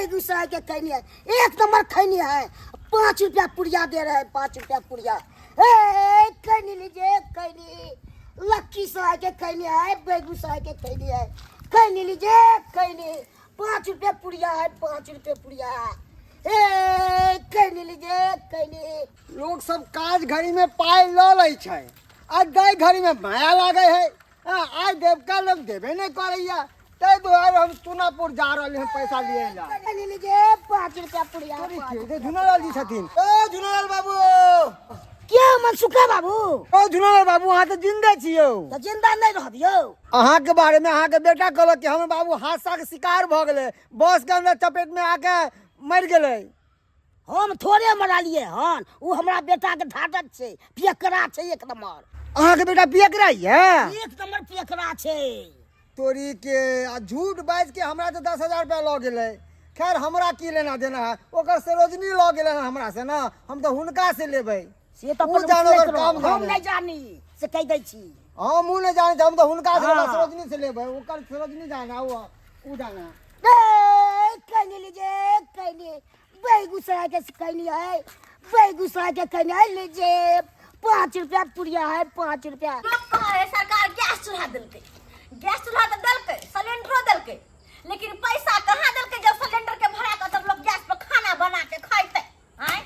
बेगूसराय के खैनी है, एक नंबर खैनी है। 5 रुपया पुड़िया दे रहे हैं, 5 रुपया पुड़िया। खैनी लीजिए, खैनी। लखीसराय के खैनी है, बेगूसराय के खैनी है। खैनी लीजिए, खैनी। 5 रुपया पुड़िया है, 5 रुपया पुड़िया। खैनी लीजिए, खैनी। लोग सब काज घड़ी में पाय ल लै छै, आज दाई घड़ी में माया लागे है। आज देवका लोग देवे नहीं करैया, तै दुआरे हम चुनापुर जा रहे हैं पैसा लिए ला। खैनी लीजिए, 5 रुपया पुड़िया। झुनालाल जी छथिन। ओ झुनालाल बाबू, क्या मनसुखा बाबू? ओ झुनालाल बाबू, अहाँ तो जिंदे छियो। तो जिंदा नहीं रह दियो। अहाँ के बारे में अहाँ के बेटा कहलक कि हमर बाबू हादसा के शिकार भ गेले, बस के अंदर चपेट में आके मर गेले। हम थोड़े मरा लिए हन, वो हमरा बेटा के ढाटत छे, पियकरा छे एक नंबर। अहाँ के बेटा पियकरा है? एक नंबर पियकरा छे। तोरी के आ झूठ बाज के हमरा तो 10,000 रुपया लग गेले। खैर हमरा की लेना देना है, ओकर सरोजनी लग गेले हमरा से ना, हम तो हुनका से लेबै। से तो उ जानो ओकर काम हम जाने। नहीं जानी से कह दै छी। हम मुंह नहीं जाने, हम तो हुनका से हाँ। सरोजनी से लेबै, ओकर सरोजनी जाना उ जाना। खैनी लीजिए, खैनी। बेगूसराय के खैनी है, बेगूसराय के खैनी है, लीजिए। 5 रुपया पुड़िया है, 5 रुपया। सरकार गैस चूल्हा दिलके, गैस चूल्हा तो दिलके, सिलेंडरो दिलके, लेकिन पैसा कहाँ दिलके? जब सिलेंडर के भरा के तब लोग गैस पर खाना बना के खाइते। आय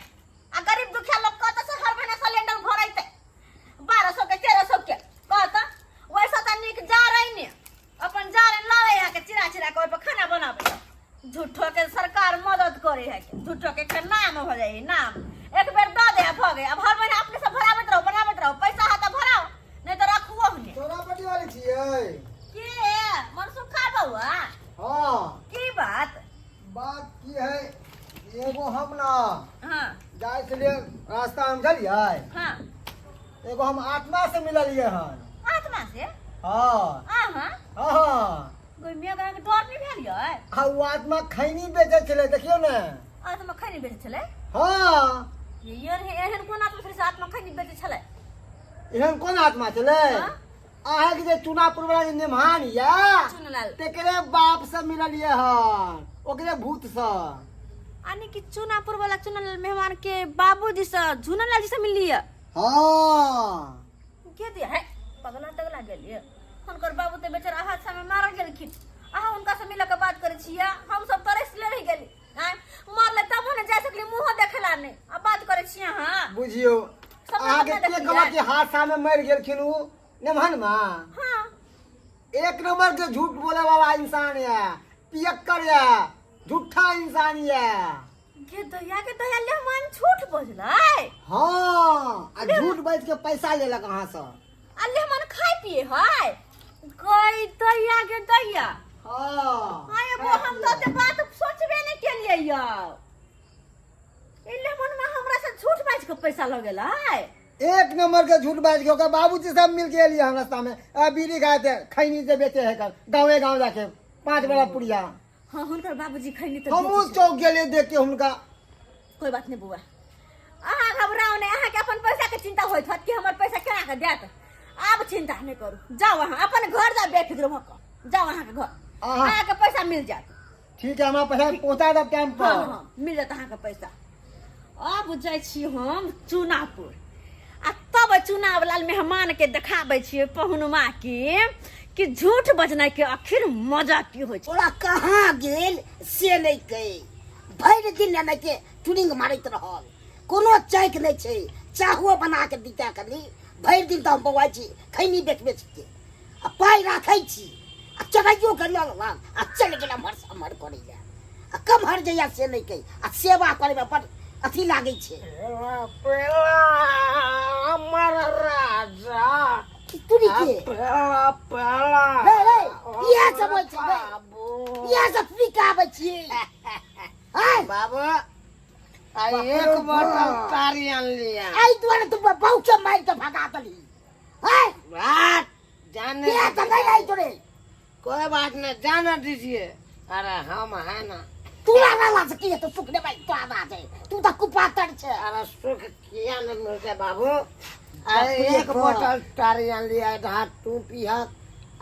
आ गरीब दुखिया लोग कहते से हर महीना सिलेंडर भराइते 1200 के 1300 के कहता। वैसा त निक जा रही ने अपन जा रहे लावे है के चिरा चिरा के ओइ पर खाना बनावे। झूठो के सरकार मदद करे है, झूठो के नाम हो जाए नाम। एक बेर द दे भ गए, अब हर महीना अपने से भरावत रहो, बनावत रहो। पैसा है तो भराओ, नहीं तो रखुओ हने। चोरापटी वाली छियै के मनसुखा बउआ? हां, की बात? बात की है, एगो हम ना हाँ जाय के लिए रास्ता में चलिए, हाँ। एगो हम आत्मा से मिललिए हन। आत्मा से? हां आहा हां, कोई मेगा के डर नहीं भेल यै? आ उ आत्मा खैनी बेचे छले, देखियो ने। आत्मा खैनी बेचे छले? हां, ये एहन कोन आत्मा छले से आत्मा खैनी बेचे छले? एहन कोन आत्मा छले? हाँ? अहाँ के जे चुनापुर वाला निमहान या चुनलाल। तेकरे बाप से मिललिए हन, ओकरे भूत से। आनी कि चुनापुर वाला चुनलाल मेहमान के बाबूजी से झुनलाल जी से मिलली है? हां, के दिया है? पगला तगला गेलिए। हुनकर बाबू ते बेचारा हादसा में मारल गेलखिन। अहाँ हुनका से मिले के बात करे छिया? हम सब तरसले रह गेली। हैं मारले तब न जा सकली, मुंह देखला नहीं। अब बात करे छिया? हां बुझियो सब अहाँ के अपने के देखिए। कहलक कि हादसा में मर गेलखिन उ निमहान में। हां एक नंबर के झूठ बोले वाला इंसान है, पियक्कर है, झूठा इंसान है। के दया ले मन झूठ बोललै। हाँ, आ झूठ बाज के पैसा लेलक अहाँ से। अल्ले मन खाए पिए है कोई दया के दया। हाँ, हाय वो हम तो बात सोचबे नहीं केलिए यो। इल्ले मन में हमरा से झूठ बाज के पैसा लगेल है। एक नंबर के झूठ बाज के ओकर बाबूजी सब मिल के एलिए हम रास्ता में। बीड़ी खाए थे, खैनी से बेचे है कर गाँवे गाँव जाके 5 बड़ा पुड़िया। हां हुनकर बाबूजी खैनी तो हमू चौक गेलिए देख के हुनका। कोई बात नहीं बुआ, अहाँ घबराओ नहीं। अहाँ के अपन पैसा के चिंता होइत हत कि हमर पैसा केना के देत। अब चिंता नहीं करू, जाओ वहां अपन घर जा बेफिक्र भक जाओ वहां के घर। अहाँ के पैसा मिल जात। ठीक है, हमारा पैसा पहुंचा दब टाइम पर। हाँ हाँ मिल जात अहाँ के पैसा। अब जाय छी हम चुनापुर, आ तब चुनाव लाल मेहमान के देखाबै छियै पहुनमा के कि झूठ बजना के आखिर मजा की होइ छै। ओरा कहाँ गेल से नहीं कहे। भर दिन नहीं के टूरिंग मारत रहल, कोनो चैक नहीं छे। चाहुओ बना के दीता कनी। भर दिन तो हम बौआ छी खैनी बेच बेच के आ पाई राखै छी आ चढ़ाइयो के लल आ चल गेल हमर हमर करे ले। आ कम हर जइया से नहीं कहे। आ सेवा करे में बड़ अथी लागे छे। हमर राजा तुरी के पहला रे रे ये सब होय छै रे, ये सब पिकाबै छी। हाय बाबू, एक बोतल तारी आन लिया। आई द्वारा तुम बहुचे मार के भगा दली। हाय बात जाने ये तो नहीं आई तोरे। कोई बात नहीं, जाना दीजिए। अरे हम है ना, तू लाला से किए तो सुख दे भाई तो आवाज है। तू तो कुपातर छे। अरे सुख किया न मिलते बाबू। अरे एक बोतल तारी आन लिया, आधा तू पिया,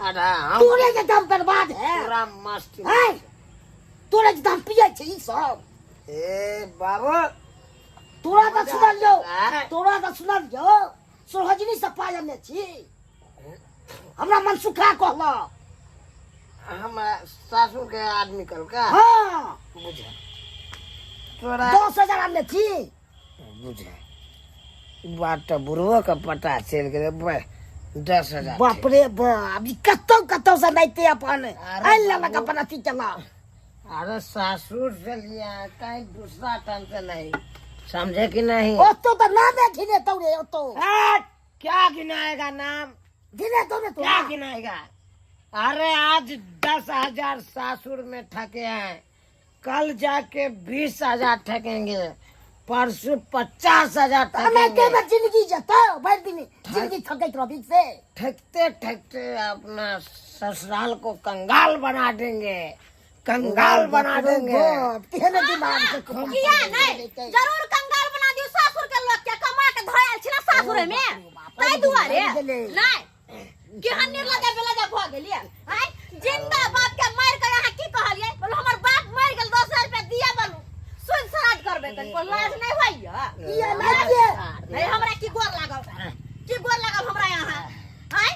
आधा हम। तूने के दम बर्बाद है। पूरा मस्त। हाय तोरा जे हम पिए छै ई सब ए बाबू तोरा तऽ सुनलियो आँय? तोरा तऽ सुनलियो सोहजनी से पायने छी हमरा मन सुखा कहला हम सासू के आदमी कल का हाँ बुझे तोरा 10,000 आने छी बुझे बात तो बुढ़वा का पता चल गए 10,000 बाप रे बाप ई कतौ से नैते अपन अरे आइला लगा बाबू। अपन अथी चला अरे सासुर से लिया कहीं दूसरा टन से नहीं समझे कि नहीं ओतो तो नाम है घिने तोरे ओतो क्या गिनाएगा नाम घिने तोरे तो क्या गिनाएगा अरे आज 10,000 सासुर में ठके हैं कल जाके 20,000 ठकेंगे परसों 50,000 हमें के ठकेंगे जिंदगी जता भर दिन जिंदगी थकैत रह बीच से ठकते ठकते अपना ससुराल को कंगाल बना देंगे कंगाल बना देंगे केहने दिमाग से किया नहीं जरूर कंगाल बना दियो सासुर के लोग के कमा के धोयल छी ना सासुर में ताई दुआरे नहीं केहन निर्लज बेलजा भ गेलिए हैं जिंदा बाप के मार के यहां की कहलिए बोल हमर बाप मर गेल 10,000 रुपया दिया बोलू सुन सराज करबे त कोई लाज नहीं होइया किया नहीं के नहीं हमरा की गोर लागल हमरा यहां हैं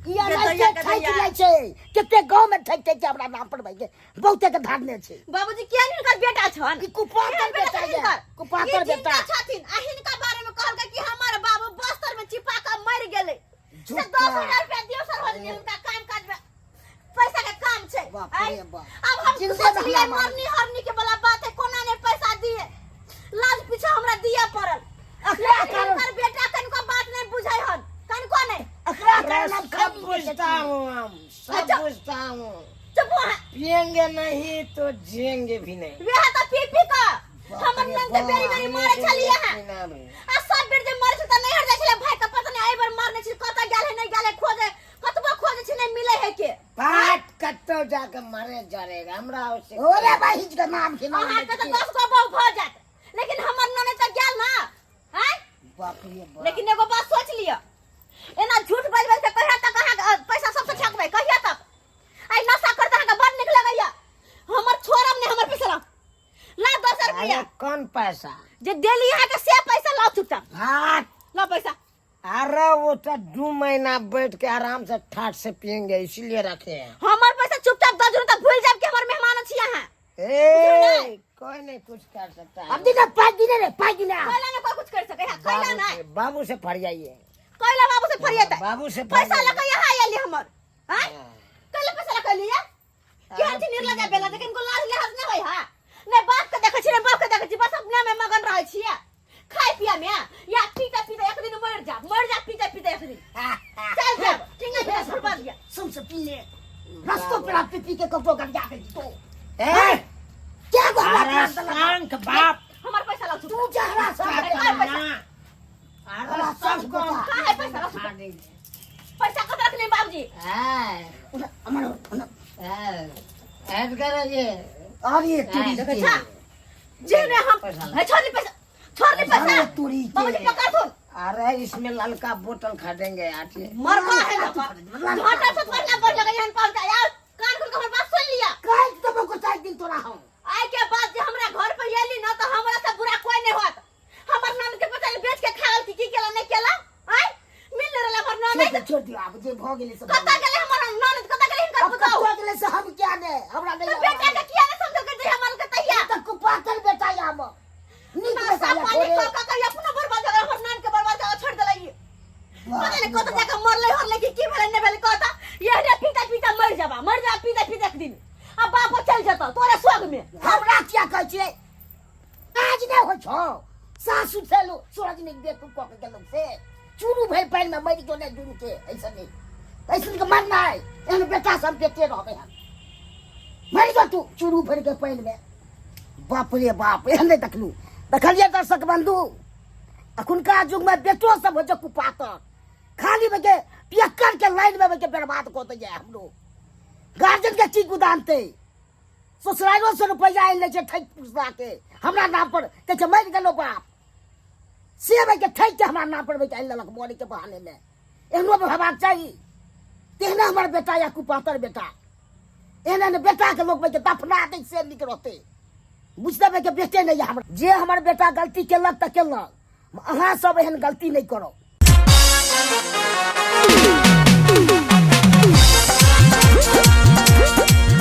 किया नहीं के ठक नहीं छै केते गांव में ठक छै हमरा नाम पर भाई बहुते के धारने छै बाबूजी किया नहीं कर बेटा छन ई कुपातर बेटा है कुपातर बेटा छथिन आ हिनका बारे में कहल कि हमर बाबू बस्तर में चिपा के मर गेले से 10,000 रुपया दियो सर हो गेल उनका काम काज में पैसा के काम छै बाप रे बाप अब हम जिंदे सोचलिए में मरनी हरनी के वाला बात है कोना ने पैसा दिए लाज पीछे हमरा दिया पड़ल कर बेटा कनको बात नहीं बुझाई हन कनको नहीं अकरा अरे करना सब बुझता हूँ हम सब अच्छा। बुझता हूँ चुप हो पियेंगे नहीं तो जिएंगे भी नहीं वे त पी का हमर नाम के बेरी बेरी मारे छलिए हैं पीना भी। आ सब बेर जे मरे छ त नहीं हट जाय छले भाई के पता नहीं आई बार मारने छ कत गेल है नहीं गेल है खोजे कतबो खोजे छ नहीं मिले है के पाट कत्तो जाके मरे जरेगा हमरा उसे ओरे भाई के नाम के नाम अहाँ के त 10 गो बहु भ जात लेकिन हमर नने त गेल ना हैं बाप रे बाप लेकिन एगो बात सोच लियो एना झूठ बोल बोल के कहिया तक अहाँ पैसा सबसे छकबै कहिया तक आई नशा करता अहाँ के बड़ निक लगैया हमर छोरम ने हमर पैसा ला 10 रुपया अरे कौन पैसा जे देली अहाँ के से पैसा लाओ चुपचाप हाँ ला पैसा अरे वो तो 2 महीना बैठ के आराम से ठाट से पियेंगे इसीलिए रखे हैं हमर पैसा चुपचाप दजरू त भूल जाब के हमर मेहमान छी अहाँ ए कोई नहीं कुछ कर सकता है अब दिन पाँच दिन रे 5 दिन कहला ना कोई कुछ कर सके है कहला ना बाबू से फर जाइए कहला बाबू से फरियत बाबू से पैसा लगा यहाँ आइली हमर हैं कहला पैसा लगा लिया क्या छी निर्लजा बेला लेकिन को लाज लिहाज नहीं होई हा ने बाप के देखे छी ने बाप के देखे छी बस अपने में मगन रहे छिया खाए पिया में या पीते पीते एक दिन मर जा पीते पीते एक दिन चल जा ठीक है छोड़ दिया सुन से पी ले रस्तों पे आप पी के कपड़ों कर जाके तो ए क्या अरे बात शांत बाप हमर पैसा ला तू जहरा सा अरे सब को कहां है पैसा ला खा देंगे पैसा कत रखने बाबूजी ऐड करेंगे अरे तुरी देखो छा जे ने हम है छोड़ पैसा तुरी बाबूजी पकड़ सुन अरे इसमें ललका बोतल खा देंगे आटे मरवा है ना घाटा से पड़ना पड़ लगा यहां पहुंच गया कान खोल के हमर बात सुन लिया काल तो को 4 दिन तोरा हम आय के बाद जे हमरा घर पर एली ना तो हमरा से बुरा कोई नहीं होत हमर नाम के पता बेच के खाल की केला नहीं केला आय मिल रहला हमर नाम नहीं छोड़ दियो अब जे भ गेले सब कता गेले हमर नाम कता गेले हिनकर अब बताओ कत्तो गेले से हम क्या ने हमरा नहीं बेटा के किया ने समझ के जे हमर के तैया तक को पाकर बेटा या हम नीक ना बेटा सब या पानी थोड़े का का अपना बर्बाद कर हमर नाम के बर्बाद कर छोड़ देला ये पता नहीं कत जाके मरले हरले की भेले ने भेले कता ये रे पीता मर जा पीता एक दिन अब बाप चल जाता तोरे स्वर्ग में हमरा क्या कहै छै आज नहीं हो छो सासु सेलो सूरज ने देख को के गेलो से चूरू भइल पाइन में मरि जो ने जुरू के ऐसा नहीं ऐसा के मरना है एन बेटा सब पेटे रहबे हम मरि जा तू चूरू भर के पाइन में बाप रे बाप एहन नहीं देखलिए दर्शक बंधु अखुनका युग में बेटो सब हो जो कुपातर खाली बके पियक्कर के लाइन में बके बर्बाद को जाए हम लोग गार्जियन के चीज गुदानते ससुरालो से रुपया आयल ले ठक पुछला के हमरा नाम पर कहे छै मर गेलो बाप से बके ठक के हमरा नाम पर बके आयल लक मोरी के बहाने में एहनो हेबाक चाहिए तेहना हमर बेटा या कुपातर बेटा एने बेटा के लोग के दफना दे से निक रहते बुझते के बेटे नहीं है हमरा जे हमर बेटा गलती केलक त केलक अहाँ सब एहन गलती नहीं करो